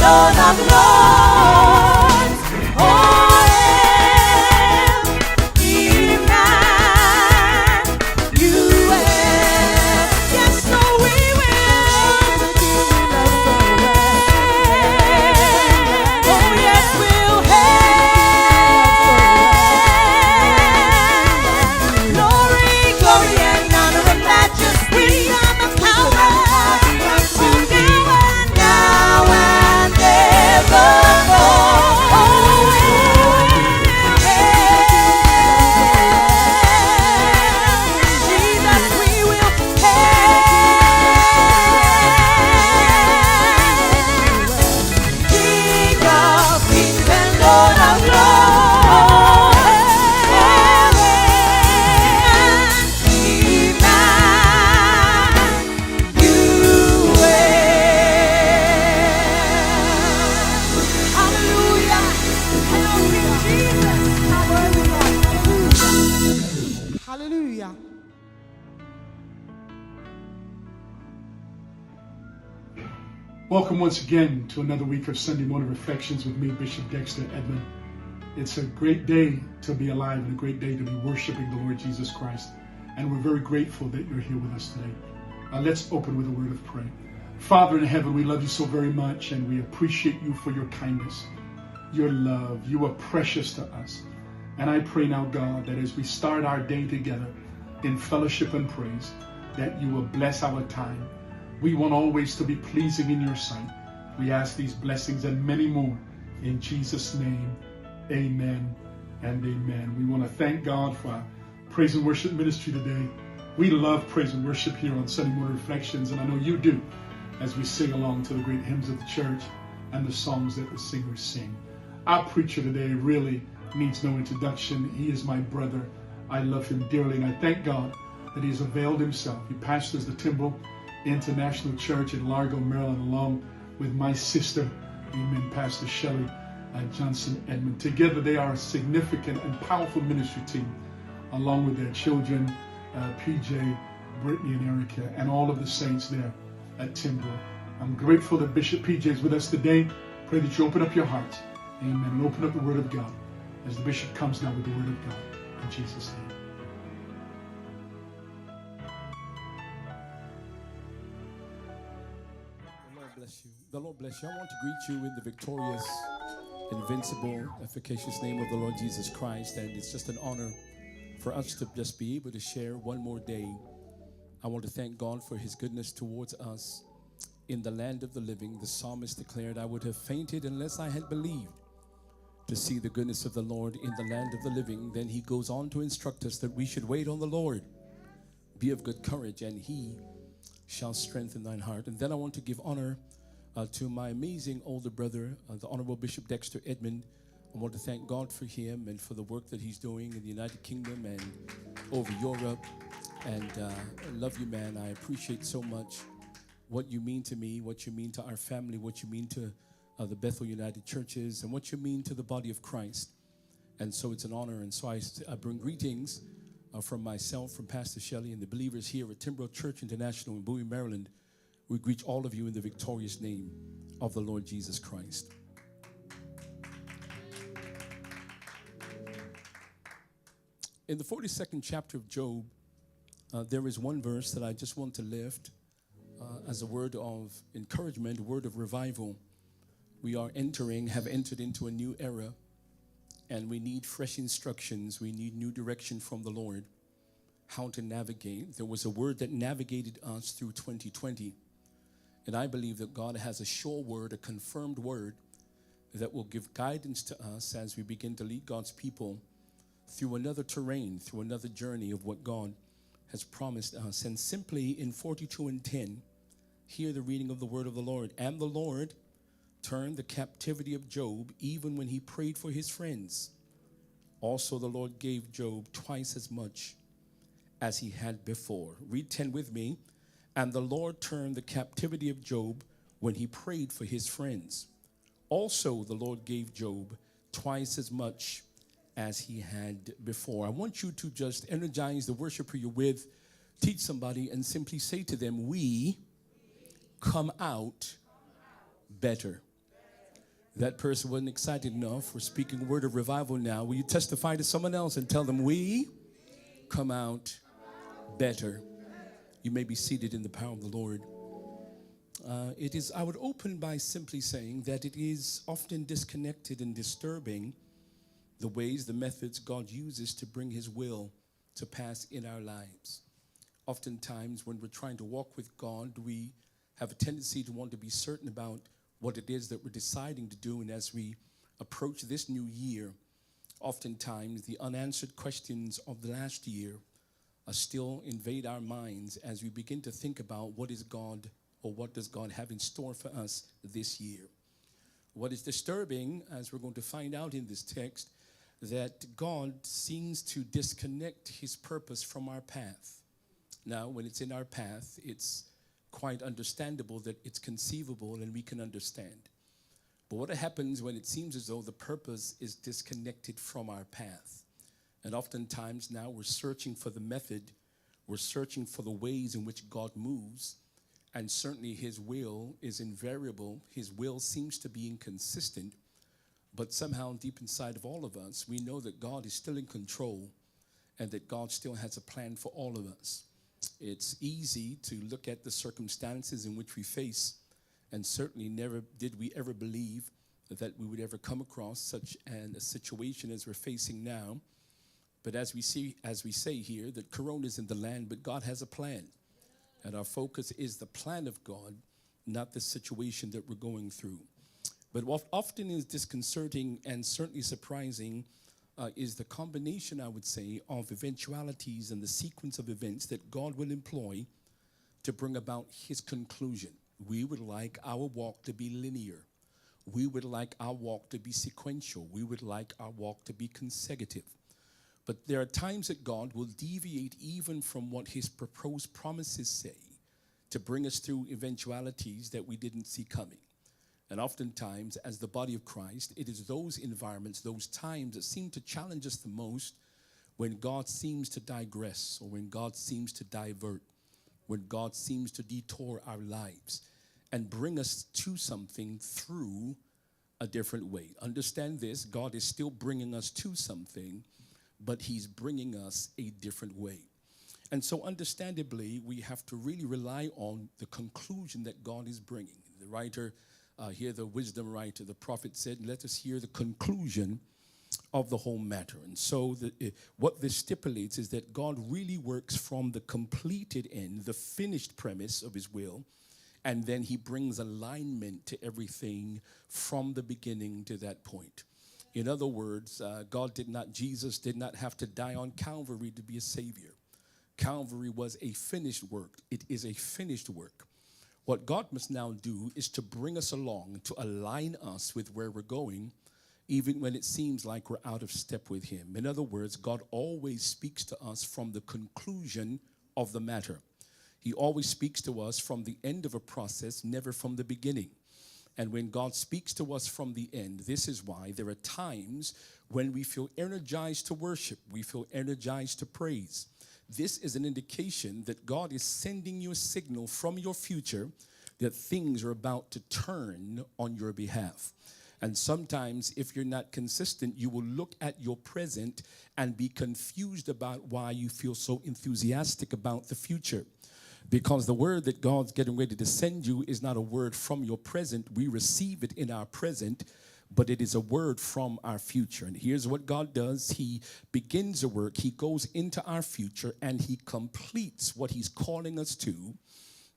Lord of Lords. Oh, Emmanuel. Yes, so we will. Oh, yes, we'll hail. Glory, glory, and honor and majesty and the power. Now and evermore. Oh, we will hail. Jesus, we will hail. King of kings and Lord of lords. Hallelujah. Welcome once again to another week of Sunday Morning Reflections with me, Bishop Dexter Edmond. It's a great day to be alive and a great day to be worshiping the Lord Jesus Christ. And we're very grateful that you're here with us today. Let's open with a word of prayer. Father in heaven, we love you so very much and we appreciate you for your kindness, your love. You are precious to us. And I pray now, God, that as we start our day together in fellowship and praise, that you will bless our time. We want always to be pleasing in your sight. We ask these blessings and many more in Jesus' name. Amen and amen. We want to thank God for our praise and worship ministry today. We love praise and worship here on Sunday Morning Reflections, and I know you do, as we sing along to the great hymns of the church and the songs that the singers sing. Our preacher today really needs no introduction. He is my brother. I love him dearly, and I thank God that he's availed himself. He pastors the Timbrel International Church in Largo, Maryland, along with my sister, amen, Pastor Shelley Johnson Edmond. Together they are a significant and powerful ministry team, along with their children, PJ, Brittany, and Erica, and all of the saints there at Timbrel. I'm grateful that Bishop PJ is with us today. Pray that you open up your hearts, amen, and open up the Word of God as the Bishop comes now with the Word of God. In Jesus' name. The Lord bless you. I want to greet you in the victorious, invincible, efficacious name of the Lord Jesus Christ. And it's just an honor for us to just be able to share one more day. I want to thank God for his goodness towards us in the land of the living. The psalmist declared, I would have fainted unless I had believed to see the goodness of the Lord in the land of the living. Then he goes on to instruct us that we should wait on the Lord. Be of good courage, and he shall strengthen thine heart. And then I want to give honor to my amazing older brother, the Honorable Bishop Dexter Edmond. I want to thank God for him and for the work that he's doing in the United Kingdom and over Europe. And I love you, man. I appreciate so much what you mean to me, what you mean to our family, what you mean to the Bethel United Churches, and what you mean to the body of Christ. And so it's an honor. And so I bring greetings from myself, from Pastor Shelley, and the believers here at Timbrel Church International in Bowie, Maryland. We greet all of you in the victorious name of the Lord Jesus Christ. In the 42nd chapter of Job, there is one verse that I just want to lift as a word of encouragement, a word of revival. We have entered into a new era, and we need fresh instructions. We need new direction from the Lord, how to navigate. There was a word that navigated us through 2020. And I believe that God has a sure word, a confirmed word that will give guidance to us as we begin to lead God's people through another terrain, through another journey of what God has promised us. And simply in 42:10, hear the reading of the word of the Lord. And the Lord turned the captivity of Job even when he prayed for his friends. Also the Lord gave Job twice as much as he had before. Read 10 with me. And the Lord turned the captivity of Job when he prayed for his friends. Also, the Lord gave Job twice as much as he had before. I want you to just energize the worshiper you're with, teach somebody, and simply say to them, we come out better. That person wasn't excited enough. We're speaking a word of revival now. Will you testify to someone else and tell them we come out better? You may be seated in the power of the Lord. I would open by simply saying that it is often disconnected and disturbing the ways, the methods God uses to bring his will to pass in our lives. Oftentimes when we're trying to walk with God, we have a tendency to want to be certain about what it is that we're deciding to do. And as we approach this new year, oftentimes the unanswered questions of the last year still invade our minds as we begin to think about what is God, or what does God have in store for us this year. What is disturbing, as we're going to find out in this text, that God seems to disconnect his purpose from our path. Now, when it's in our path, it's quite understandable that it's conceivable and we can understand. But what happens when it seems as though the purpose is disconnected from our path? And oftentimes now we're searching for the method, we're searching for the ways in which God moves, and certainly his will is invariable. His will seems to be inconsistent, but somehow deep inside of all of us, we know that God is still in control and that God still has a plan for all of us. It's easy to look at the circumstances in which we face, and certainly never did we ever believe that we would ever come across such a situation as we're facing now. But as we say here, that Corona is in the land, but God has a plan. And our focus is the plan of God, not the situation that we're going through. But what often is disconcerting and certainly surprising is the combination, I would say, of eventualities and the sequence of events that God will employ to bring about his conclusion. We would like our walk to be linear. We would like our walk to be sequential. We would like our walk to be consecutive. But there are times that God will deviate even from what his proposed promises say to bring us through eventualities that we didn't see coming. And oftentimes, as the body of Christ, it is those environments, those times that seem to challenge us the most, when God seems to digress, or when God seems to divert, when God seems to detour our lives and bring us to something through a different way. Understand this, God is still bringing us to something, but he's bringing us a different way. And so understandably, we have to really rely on the conclusion that God is bringing. The writer here, the wisdom writer, the prophet said, let us hear the conclusion of the whole matter. And so what this stipulates is that God really works from the completed end, the finished premise of his will, and then he brings alignment to everything from the beginning to that point. In other words, Jesus did not have to die on Calvary to be a savior. Calvary was a finished work. It is a finished work. What God must now do is to bring us along, to align us with where we're going, even when it seems like we're out of step with him. In other words, God always speaks to us from the conclusion of the matter. He always speaks to us from the end of a process, never from the beginning. And when God speaks to us from the end, this is why there are times when we feel energized to worship, we feel energized to praise. This is an indication that God is sending you a signal from your future that things are about to turn on your behalf. And sometimes if you're not consistent, you will look at your present and be confused about why you feel so enthusiastic about the future. Because the word that God's getting ready to send you is not a word from your present. We receive it in our present, but it is a word from our future. And here's what God does. He begins a work. He goes into our future and he completes what he's calling us to,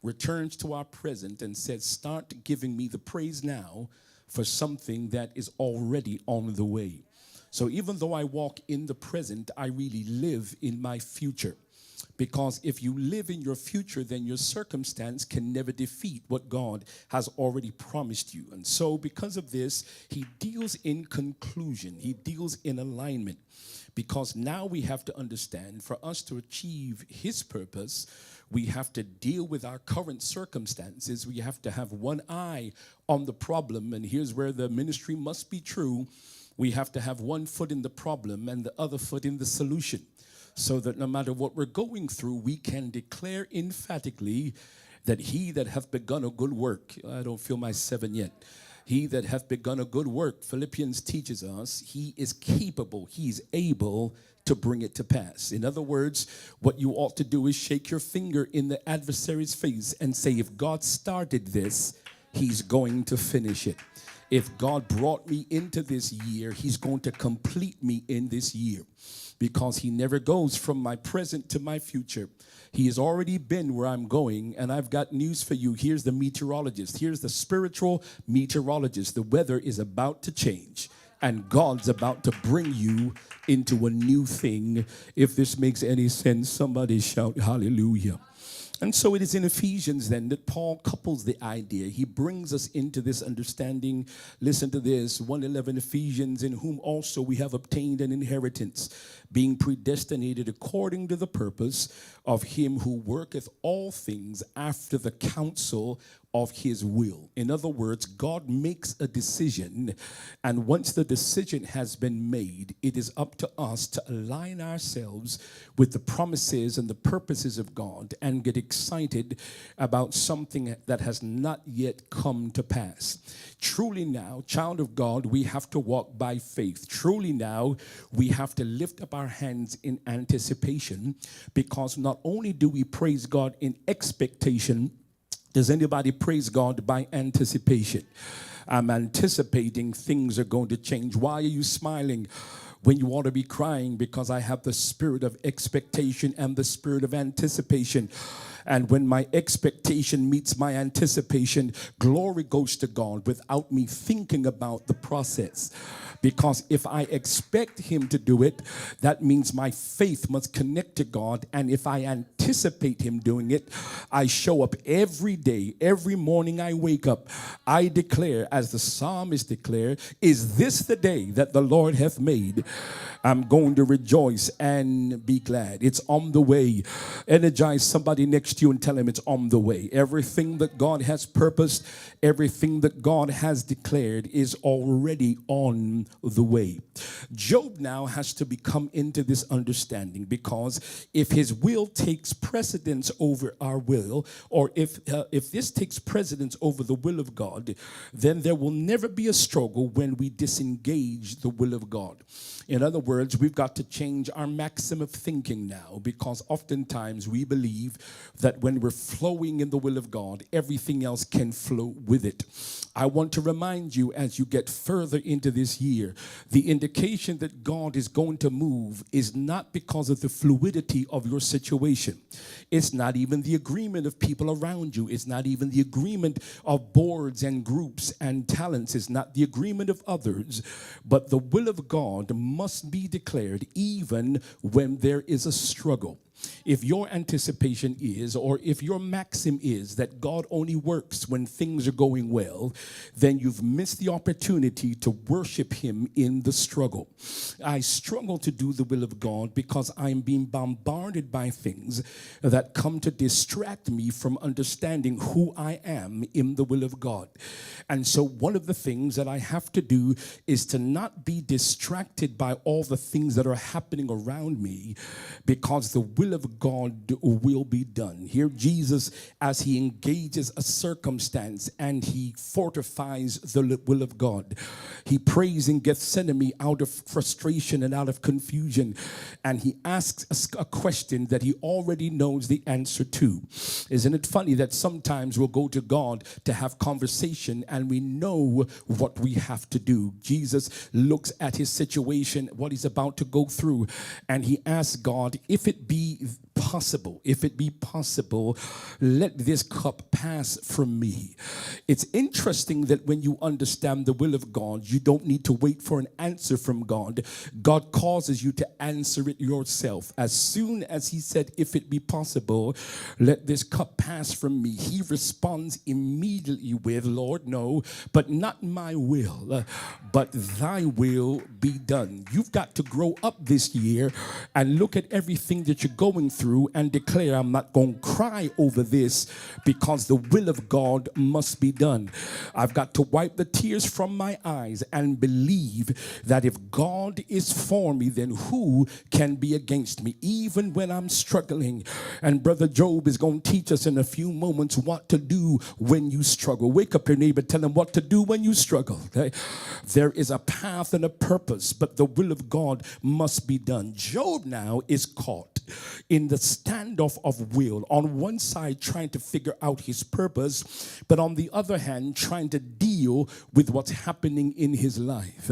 returns to our present and says, start giving me the praise now for something that is already on the way. So even though I walk in the present, I really live in my future. Because if you live in your future, then your circumstance can never defeat what God has already promised you. And so because of this, he deals in conclusion. He deals in alignment. Because now we have to understand, for us to achieve his purpose, we have to deal with our current circumstances. We have to have one eye on the problem. And here's where the ministry must be true. We have to have one foot in the problem and the other foot in the solution, so that no matter what we're going through, we can declare emphatically that he that hath begun a good work, I don't feel my 7 yet, He that hath begun a good work, Philippians teaches us, he is capable, he's able to bring it to pass. In other words, what you ought to do is shake your finger in the adversary's face and say, if God started this, he's going to finish it. If God brought me into this year, he's going to complete me in this year, because he never goes from my present to my future. He has already been where I'm going, and I've got news for you. Here's the meteorologist. Here's the spiritual meteorologist. The weather is about to change, and God's about to bring you into a new thing. If this makes any sense, somebody shout hallelujah. And so it is in Ephesians then that Paul couples the idea. He brings us into this understanding. Listen to this, 1:11 Ephesians, in whom also we have obtained an inheritance, being predestinated according to the purpose of him who worketh all things after the counsel of his will. In other words, God makes a decision, and once the decision has been made, it is up to us to align ourselves with the promises and the purposes of God and get excited about something that has not yet come to pass. Truly now, child of God, we have to walk by faith. Truly now, we have to lift up our hands in anticipation, because not only do we praise God in expectation, does anybody praise God by anticipation? I'm anticipating things are going to change. Why are you smiling when you ought to be crying? Because I have the spirit of expectation and the spirit of anticipation. And when my expectation meets my anticipation, glory goes to God without me thinking about the process. Because if I expect him to do it, that means my faith must connect to God. And if I anticipate him doing it, I show up every day, every morning I wake up. I declare, as the psalmist declared, is this the day that the Lord hath made? I'm going to rejoice and be glad. It's on the way. Energize somebody next to you and tell him it's on the way. Everything that God has purposed, everything that God has declared is already on the way. Job now has to become into this understanding, because if his will takes precedence over our will, or if this takes precedence over the will of God, then there will never be a struggle when we disengage the will of God. In other words, we've got to change our maxim of thinking now, because oftentimes we believe that when we're flowing in the will of God, everything else can flow with it. I want to remind you, as you get further into this year, the indication that God is going to move is not because of the fluidity of your situation. It's not even the agreement of people around you. It's not even the agreement of boards and groups and talents. It's not the agreement of others. But the will of God must be declared even when there is a struggle. If your anticipation is, or if your maxim is that God only works when things are going well, then you've missed the opportunity to worship him in the struggle. I struggle to do the will of God because I'm being bombarded by things that come to distract me from understanding who I am in the will of God. And so one of the things that I have to do is to not be distracted by all the things that are happening around me, because the will of God will be done. Here Jesus, as he engages a circumstance and he fortifies the will of God. He prays in Gethsemane out of frustration and out of confusion, and he asks a question that he already knows the answer to. Isn't it funny that sometimes we'll go to God to have conversation and we know what we have to do? Jesus looks at his situation, what he's about to go through, and he asks God, if it be possible, let this cup pass from me. It's interesting that when you understand the will of God, you don't need to wait for an answer from God. God causes you to answer it yourself. As soon as he said, if it be possible, let this cup pass from me, he responds immediately with, Lord, no, but not my will, but thy will be done. You've got to grow up this year and look at everything that you're going through through and declare, I'm not going to cry over this because the will of God must be done. I've got to wipe the tears from my eyes and believe that if God is for me, then who can be against me, even when I'm struggling? And Brother Job is going to teach us in a few moments what to do when you struggle. Wake up your neighbor, tell him what to do when you struggle. Okay? There is a path and a purpose, but the will of God must be done. Job now is caught in the standoff of will. On one side, trying to figure out his purpose, but on the other hand, trying to deal with what's happening in his life.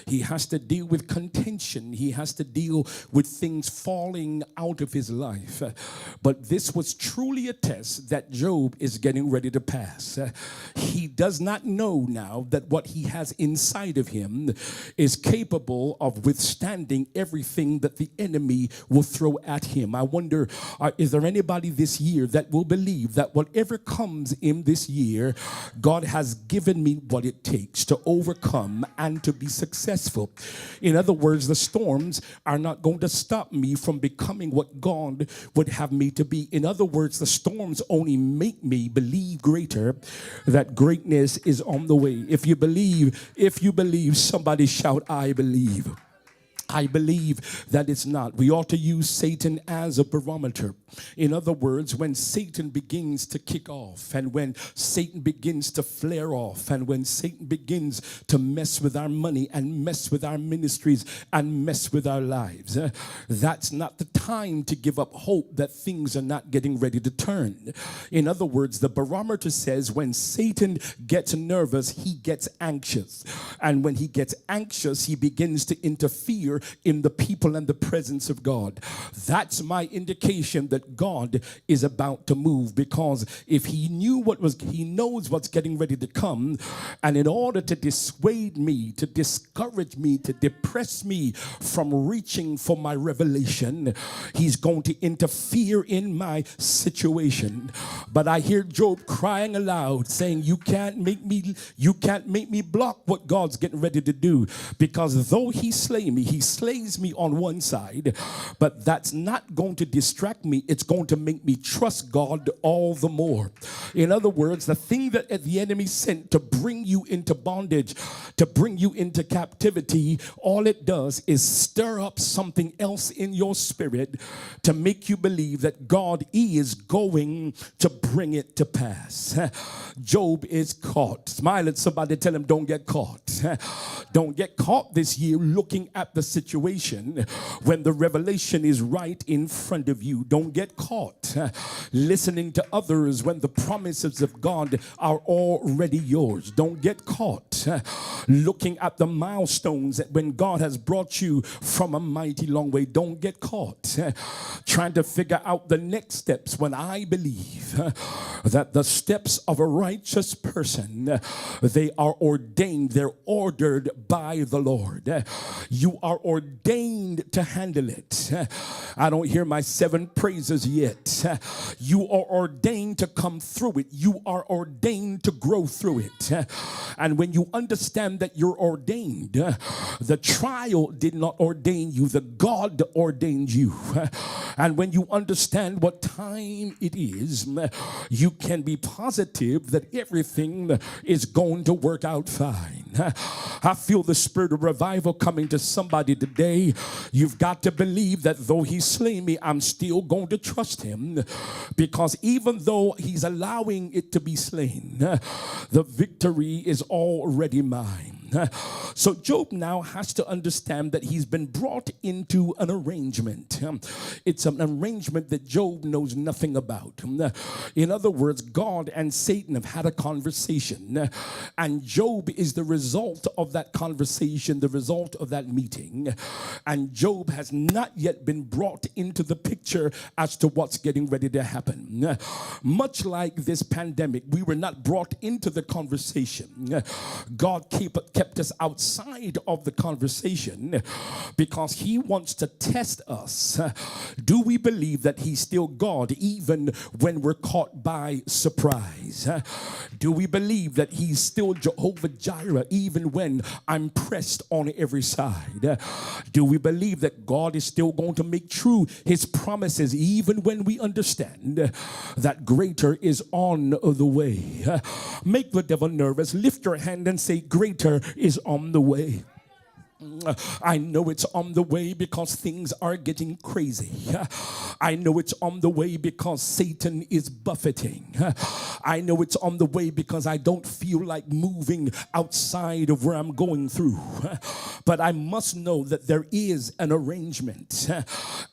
He has to deal with contention. He has to deal with things falling out of his life. But this was truly a test that Job is getting ready to pass. He does not know now that what he has inside of him is capable of withstanding everything that the enemy will throw at him. I wonder, is there anybody this year that will believe that whatever comes in this year, God has given me what it takes to overcome and to be successful? In other words, the storms are not going to stop me from becoming what God would have me to be. In other words, the storms only make me believe greater that greatness is on the way. If you believe, somebody shout, I believe. I believe that it's not. We ought to use Satan as a barometer. In other words, when Satan begins to kick off, and when Satan begins to flare off, and when Satan begins to mess with our money and mess with our ministries and mess with our lives, that's not the time to give up hope that things are not getting ready to turn. In other words, the barometer says when Satan gets nervous, he gets anxious. And when he gets anxious, he begins to interfere in the people and the presence of God. That's my indication that God is about to move, because if he knows what's getting ready to come, and in order to dissuade me, to discourage me, to depress me from reaching for my revelation, he's going to interfere in my situation. But I hear Job crying aloud, saying, you can't make me block what God's getting ready to do, because though he slays me on one side, but that's not going to distract me. It's going to make me trust God all the more. In other words, the thing that the enemy sent to bring you into bondage, to bring you into captivity, all it does is stir up something else in your spirit to make you believe that God is going to bring it to pass. Job is caught. Smile at somebody, tell him, don't get caught. Don't get caught this year looking at the situation when the revelation is right in front of you. Don't get caught listening to others when the promises of God are already yours. Don't get caught looking at the milestones when God has brought you from a mighty long way. Don't get caught trying to figure out the next steps, when I believe that the steps of a righteous person, they are ordained, they're ordered by the Lord. You are ordained to handle it. I don't hear my 7 praises yet. You are ordained to come through it. You are ordained to grow through it. And when you understand that you're ordained, the trial did not ordain you, the God ordained you. And when you understand what time it is, you can be positive that everything is going to work out fine. I feel the spirit of revival coming to somebody today. You've got to believe that though he slay me, I'm still going to trust him, because even though he's allowing it to be slain, the victory is already mine. So Job now has to understand that he's been brought into an arrangement. It's an arrangement that Job knows nothing about. In other words, God and Satan have had a conversation, and Job is the result of that conversation, the result of that meeting. And Job has not yet been brought into the picture as to what's getting ready to happen. Much like this pandemic, we were not brought into the conversation. God kept kept us outside of the conversation because he wants to test us. Do we believe that he's still God even when we're caught by surprise? Do we believe that he's still Jehovah Jireh even when I'm pressed on every side? Do we believe that God is still going to make true his promises even when we understand that greater is on the way? Make the devil nervous. Lift your hand and say, greater is on the way. I know it's on the way because things are getting crazy. I know it's on the way because Satan is buffeting. I know it's on the way because I don't feel like moving outside of where I'm going through. But I must know that there is an arrangement.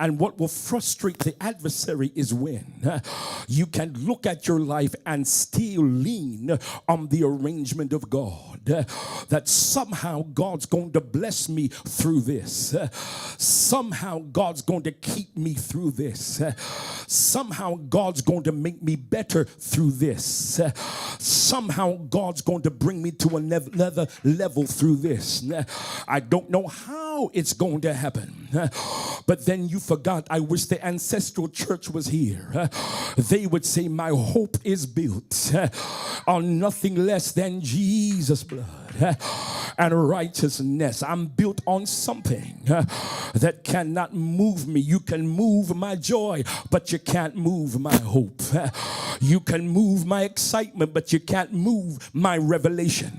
And what will frustrate the adversary is when you can look at your life and still lean on the arrangement of God. That somehow God's going to bless me through this. Somehow God's going to keep me through this. Somehow God's going to make me better through this. Somehow God's going to bring me to another level through this. I don't know how it's going to happen. But then you forgot, I wish the ancestral church was here. They would say, my hope is built on nothing less than Jesus' blood and righteousness. I'm built on something that cannot move me. You can move my joy, but you can't move my hope. You can move my excitement, but you can't move my revelation.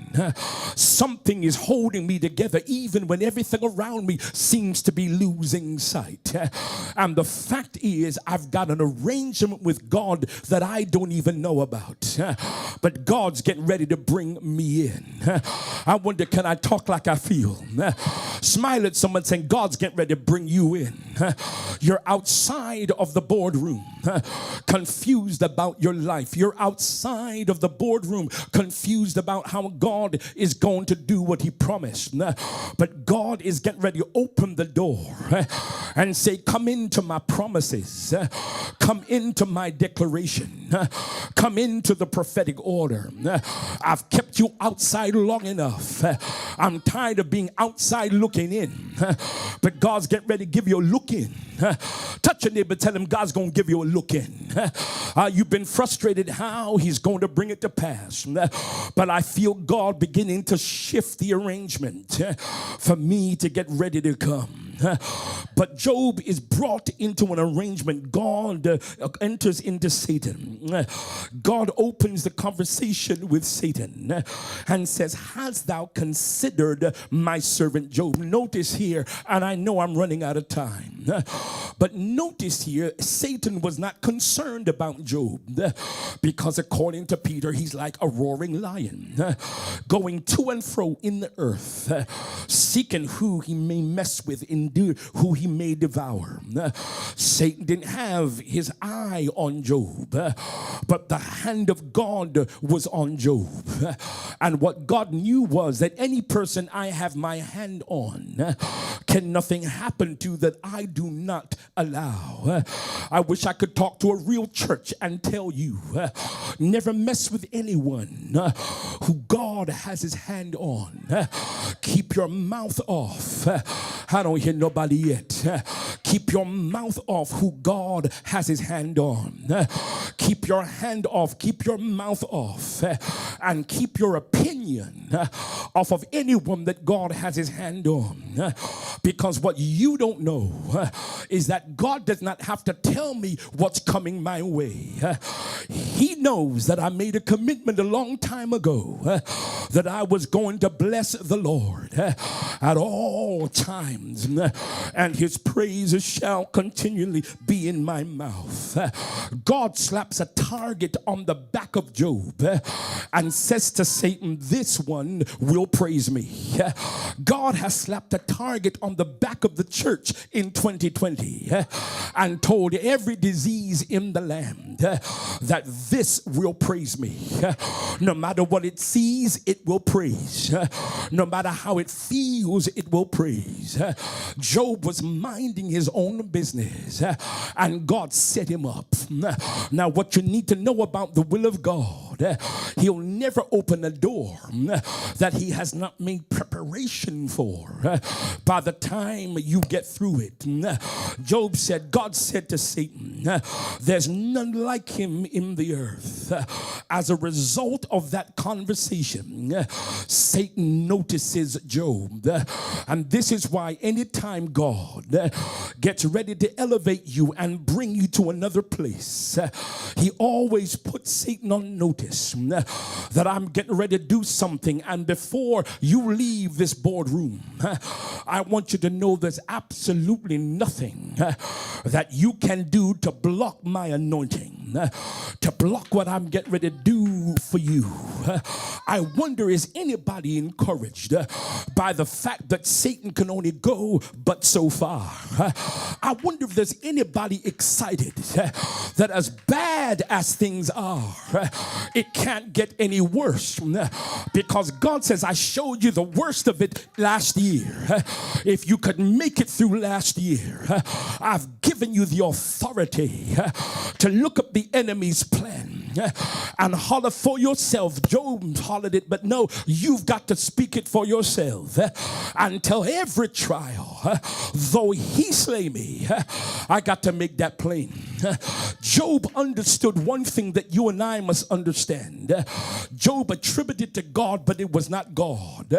Something is holding me together even when everything around me seems to be losing sight. And the fact is, I've got an arrangement with God that I don't even know about. But God's getting ready to bring me in. I wonder, can I talk like I feel? Smile at someone saying, God's getting ready to bring you in. You're outside of the boardroom, confused about your life. You're outside of the boardroom, confused about how God is going to do what he promised. But God is getting ready to open the door and say, come into my promises. Come into my declaration. Come into the prophetic order. I've kept you outside long enough. I'm tired of being outside looking in. But God's getting ready to give you a look in. Touch your neighbor, tell him God's going to give you a look in. You've been frustrated how he's going to bring it to pass. But I feel God beginning to shift the arrangement for me to get ready to come. But Job is brought into an arrangement. God enters into Satan. God opens the conversation with Satan and says, hast thou considered my servant Job? Notice here, and I know I'm running out of time, but notice here, Satan was not concerned about Job because according to Peter, he's like a roaring lion going to and fro in the earth, seeking who he may mess with, who he may devour. Satan didn't have his eye on Job, but the hand of God was on Job. And what God knew was that any person I have my hand on, can nothing happen to that I do not allow. I wish I could talk to a real church and tell you, never mess with anyone who God has his hand on. Keep your mouth off. I don't hear nobody yet. Keep your mouth off who God has his hand on. Keep your hand off, keep your mouth off, and keep your opinion off of anyone that God has his hand on. Because what you don't know is that God does not have to tell me what's coming my way. He knows that I made a commitment a long time ago that I was going to bless the Lord at all times, and his praises shall continually be in my mouth. God slaps a target on the back of Job and says to Satan, this one will praise me. God has slapped a target on the back of the church in 2020 and told every disease in the land that this will praise me. No matter what it sees, it will praise. No matter how it feels, it will praise. Job was minding his own business and God set him up. Now what you need to know about the will of God God, he'll never open a door that he has not made preparation for by the time you get through it. Job said, God said to Satan, there's none like him in the earth. As a result of that conversation, Satan notices Job. And this is why anytime God gets ready to elevate you and bring you to another place, he always puts Satan on notice that I'm getting ready to do something, and before you leave this boardroom, I want you to know there's absolutely nothing that you can do to block my anointing, to block what I'm getting ready to do for you. I wonder, is anybody encouraged by the fact that Satan can only go but so far? I wonder if there's anybody excited that as bad as things are, it can't get any worse, because God says, I showed you the worst of it last year. If you could make it through last year, I've given you the authority to look up the enemy's plan and holler for yourself. Job hollered it, but no, you've got to speak it for yourself and tell every trial, though he slay me, I got to make that plain. Job understood one thing that you and I must understand. Job attributed to God, but it was not God.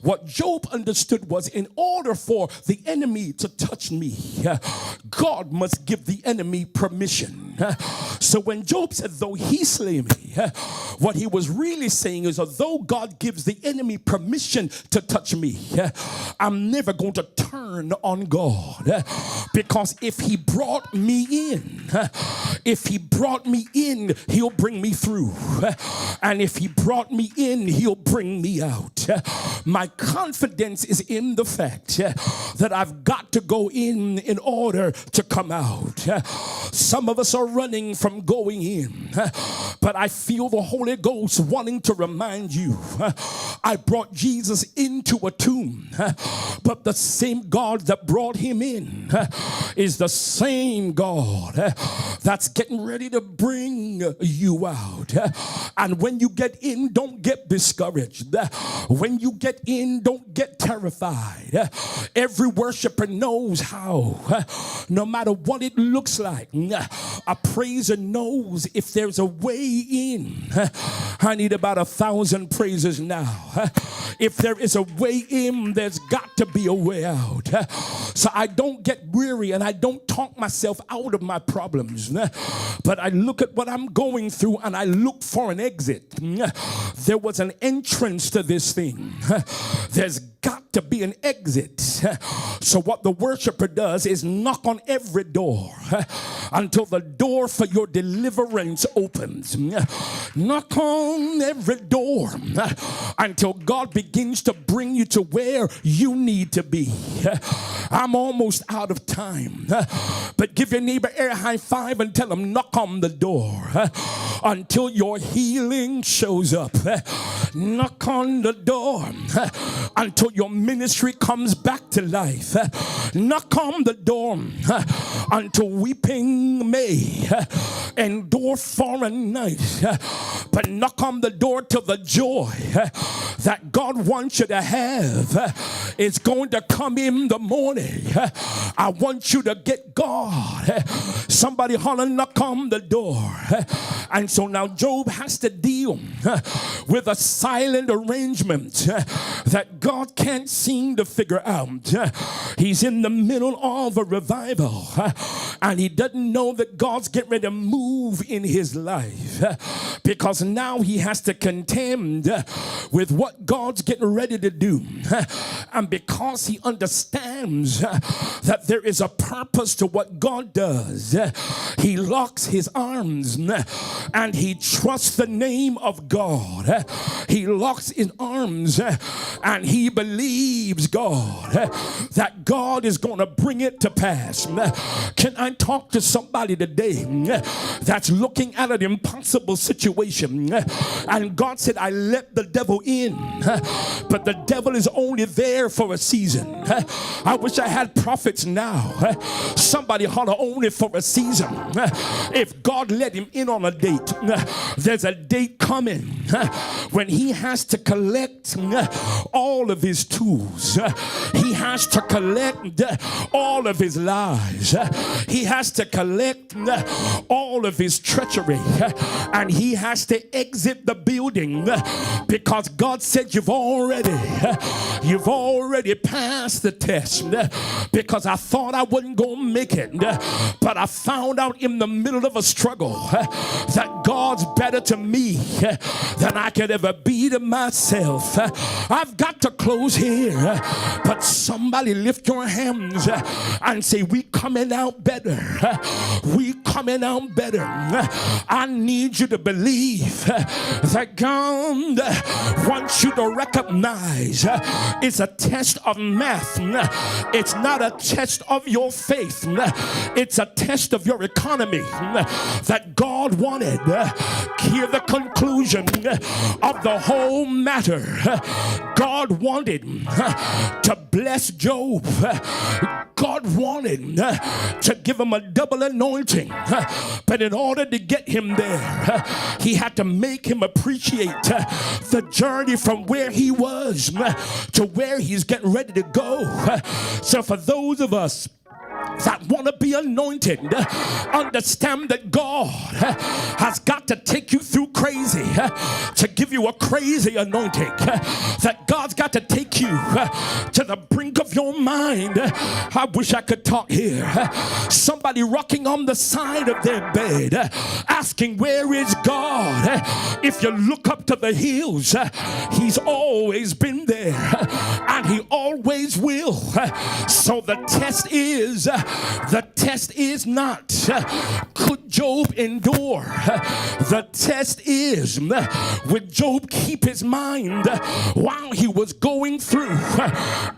What Job understood was, in order for the enemy to touch me, God must give the enemy permission. So when Job said, though he slay me, what he was really saying is, although God gives the enemy permission to touch me, I'm never going to turn on God, because if he brought me in, he'll bring me through, and if he brought me in, he'll bring me out. My confidence is in the fact that I've got to go in order to come out. Some of us are running from going in, but I feel the Holy Ghost wanting to remind you, I brought Jesus into a tomb, but the same God that brought him in is the same God that's getting ready to bring you out. And when you get in, don't get discouraged. When you get in, don't get terrified. Every worshiper knows how, no matter what it looks like, a praiser knows if there's a way in. I need about 1,000 praisers now. If there is a way in, there's got to be a way out. So I don't get weary and I don't talk myself out of my problems, but I look at what I'm going through and I look for an exit. There was an entrance to this thing. There's got to be an exit. So what the worshiper does is knock on every door until the door for your deliverance opens. Knock on every door until God begins to bring you to where you need to be. I'm almost out of time, but give your neighbor a high five and tell him, knock on the door until your healing shows up. Knock on the door until your ministry comes back to life. Knock on the door until weeping may endure for a night, but knock on the door till the joy that God wants you to have is going to come in the morning. I want you to get God. Somebody holler, knock on the door. And so now Job has to deal with a silent arrangement that God can't seem to figure out. He's in the middle of a revival and he doesn't know that God's getting ready to move in his life, because now he has to contend with what God's getting ready to do. And because he understands that there is a purpose to what God does, he locks his arms and he trusts the name of God. He locks his arms and he believes God, that God is going to bring it to pass. Can I talk to somebody today that's looking at an impossible situation, and God said, I let the devil in, but the devil is only there for a season. I wish I had prophets now. Somebody holler, only for a season. If God let him in on a date, there's a date coming when he has to collect all of his tools. He has to collect all of his lies. He has to collect all of his treachery, and he has to exit the building, because God said you've already passed the test. Because I thought I wasn't gonna make it, but I found out in the middle of a struggle that God's better to me than I could ever be to myself. I've got to close here, but somebody lift your hands and say, we coming out better. We coming out better. I need you to believe that God wants you to recognize it's a test of math. It's not a test of your faith. It's a test of your economy that God wanted. Hear the conclusion of the whole matter. God wanted to bless Job. God wanted to give him a double anointing, but in order to get him there, he had to make him appreciate the journey from where he was to where he's getting ready to go. So for those of us that want to be anointed, understand that God has got to take you through crazy to give you a crazy anointing. That God's got to take you to the brink of your mind. I wish I could talk here. Somebody rocking on the side of their bed asking, where is God? If you look up to the hills, he's always been there and he always will. So the test is not, could Job endure? The test is, would Job keep his mind while he was going through?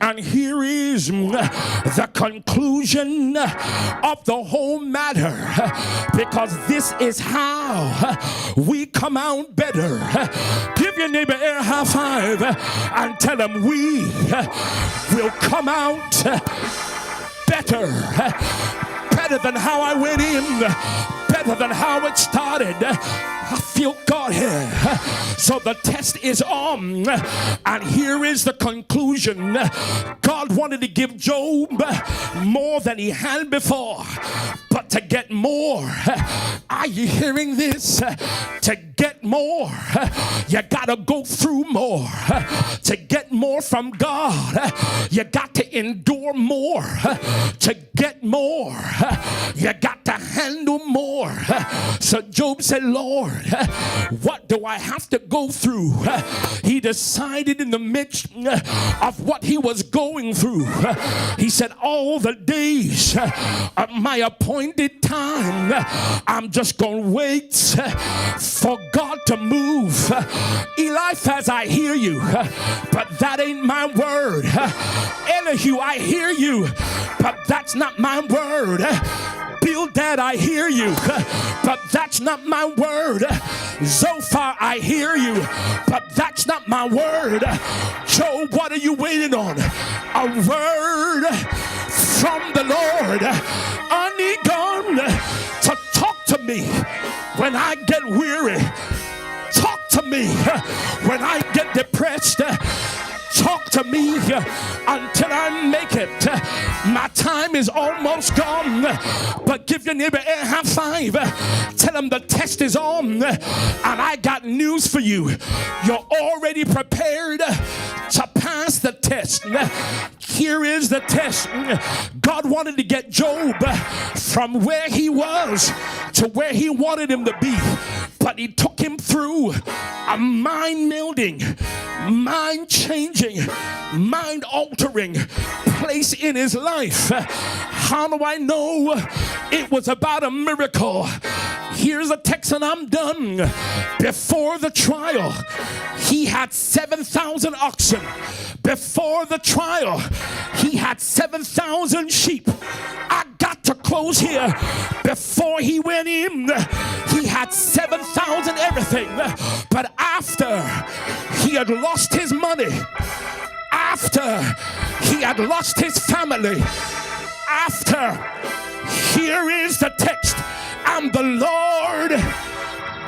And here is the conclusion of the whole matter, because this is how we come out better. Give your neighbor a high five and tell him we will come out better than how I went in, better than how it started. I feel God here. So the test is on, and here is the conclusion. God wanted to give Job more than he had before, but to get more, are you hearing this? To get more, you gotta go through more. To get more from God, you got to endure more. To get more, you got to handle more. So Job said, Lord, what do I have to go through? He decided in the midst of what he was going through, he said, all the days of my appointed time, I'm just gonna wait for God to move. Eliphaz, I hear you, but that ain't my word. Elihu, I hear you, but that's not my word. Bildad, I hear you, but that's not my word. Zophar, I hear you, but that's not my word. Job, what are you waiting on? A word from the Lord. I need God to talk to me when I get weary. Talk to me when I get depressed. Talk to me until I make it. My time is almost gone. But give your neighbor a high five. Tell him the test is on. And I got news for you. You're already prepared to pass the test. Here is the test. God wanted to get Job from where he was to where he wanted him to be. But he took him through a mind-melding, mind-changing, mind-altering place in his life. How do I know it was about a miracle? Here's a text and I'm done. Before the trial, he had 7,000 oxen. Before the trial, he had 7,000 sheep. I got to close here. Before he went in, he had 7,000 everything. But after he had lost his money, after he had lost his family, after, here is the text, and the Lord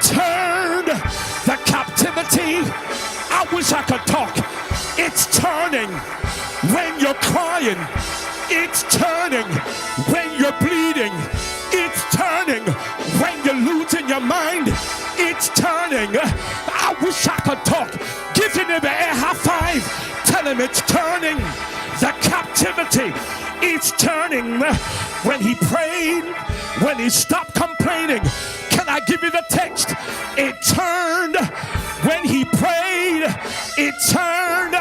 turned the captivity. I wish I could talk. It's turning when you're crying. It's turning when you're bleeding. It's turning when you're losing your mind. It's turning. I wish I could talk. Give your neighbor a high five. Tell him it's turning. The captivity. It's turning when he prayed, when he stopped complaining. Can I give you the text? It turned when he prayed. It turned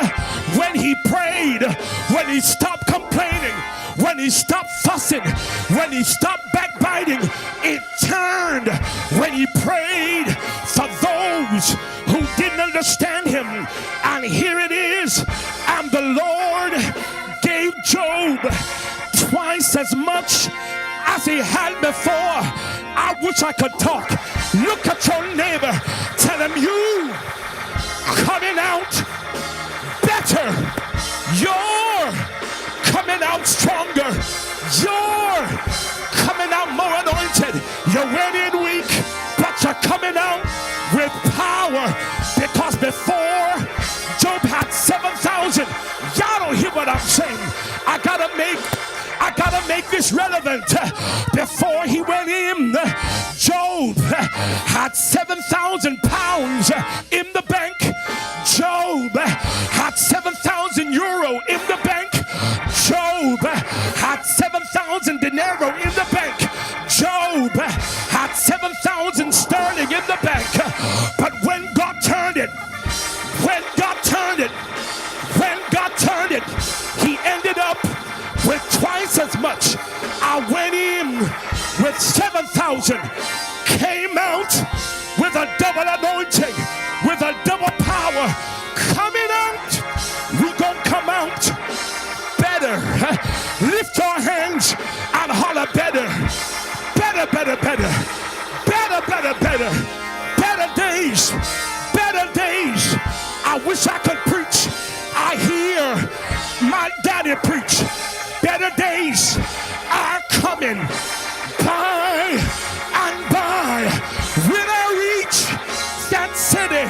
when he prayed, when he stopped complaining, when he stopped fussing, when he stopped backbiting. It turned when he prayed for those who didn't understand him. And here it is. And the Lord gave Job twice as much as he had before. I wish I could talk. Look at your neighbor. Tell him you coming out better. You're coming out stronger. You're coming out more anointed. You went in weak, but you're coming out with power. Because before Job had 7,000. Y'all don't hear what I'm saying. I gotta make this relevant. Before he went in, Job had 7,000 pounds in the bank. Job had 7,000 euro in the bank. Job had 7,000 denaro in the bank. Job had 7,000 sterling in the bank. But when God turned it, he ended up with twice as much. I went in with 7,000, came out with a double anointing, with a double power. Coming out, we gonna come out better. Lift your hands and holler better. Better, better, better. Better, better, better. Better days. Better days. I wish I could preach. I hear my daddy preach. Better days are coming by and by. When I reach that city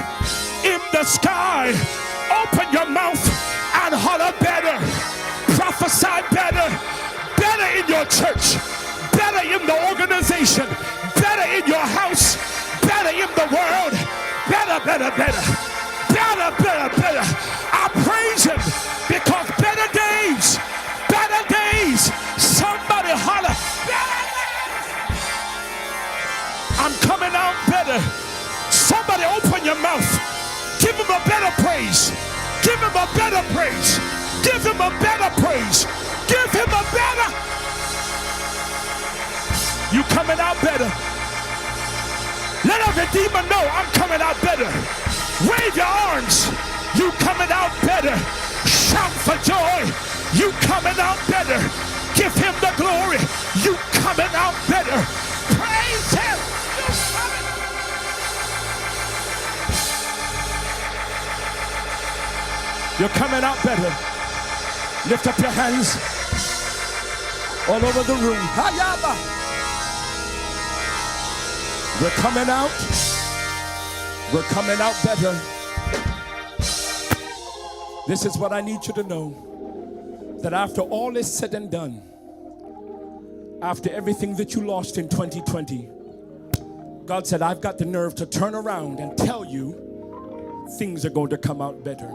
in the sky, open your mouth and holler better. Prophesy better. Better in your church. Better in the organization. Better in your house. Better in the world. Better, better, better. Better, better, better. I praise him because better days. Better days. Somebody holler. Better days. I'm coming out better. Somebody open your mouth. Give him a better praise. Give him a better praise. Give him a better praise. Give him a better. You coming out better. Let every demon know I'm coming out better. Wave your arms. You coming out better. Shout for joy. You coming out better. Give him the glory. You coming out better. Praise him. You coming. You're coming out better. Lift up your hands all over the room. Hayaba. We're coming out. We're coming out better. This is what I need you to know. That after all is said and done, after everything that you lost in 2020, God said, I've got the nerve to turn around and tell you things are going to come out better.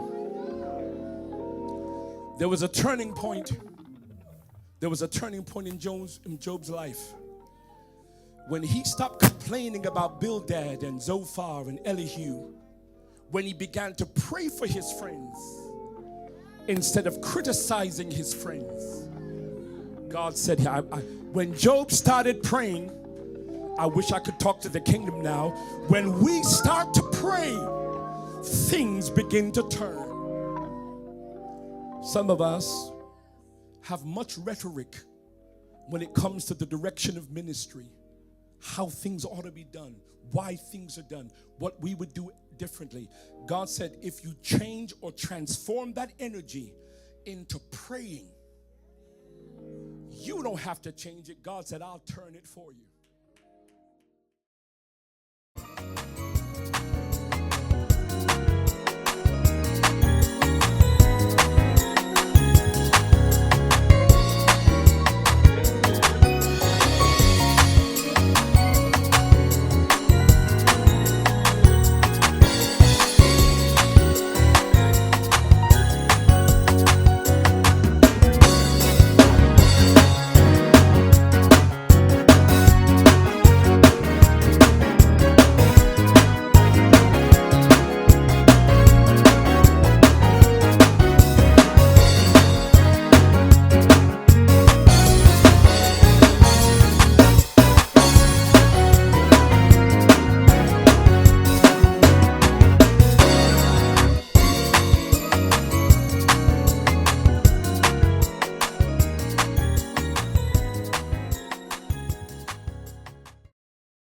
There was a turning point. There was a turning point in Job's life. When he stopped complaining about Bildad and Zophar and Elihu, when he began to pray for his friends instead of criticizing his friends, God said, when Job started praying, I wish I could talk to the kingdom now. When we start to pray, things begin to turn. Some of us have much rhetoric, when it comes to the direction of ministry, how things ought to be done, why things are done, what we would do differently. God said, if you change or transform that energy into praying, you don't have to change it. God said, I'll turn it for you.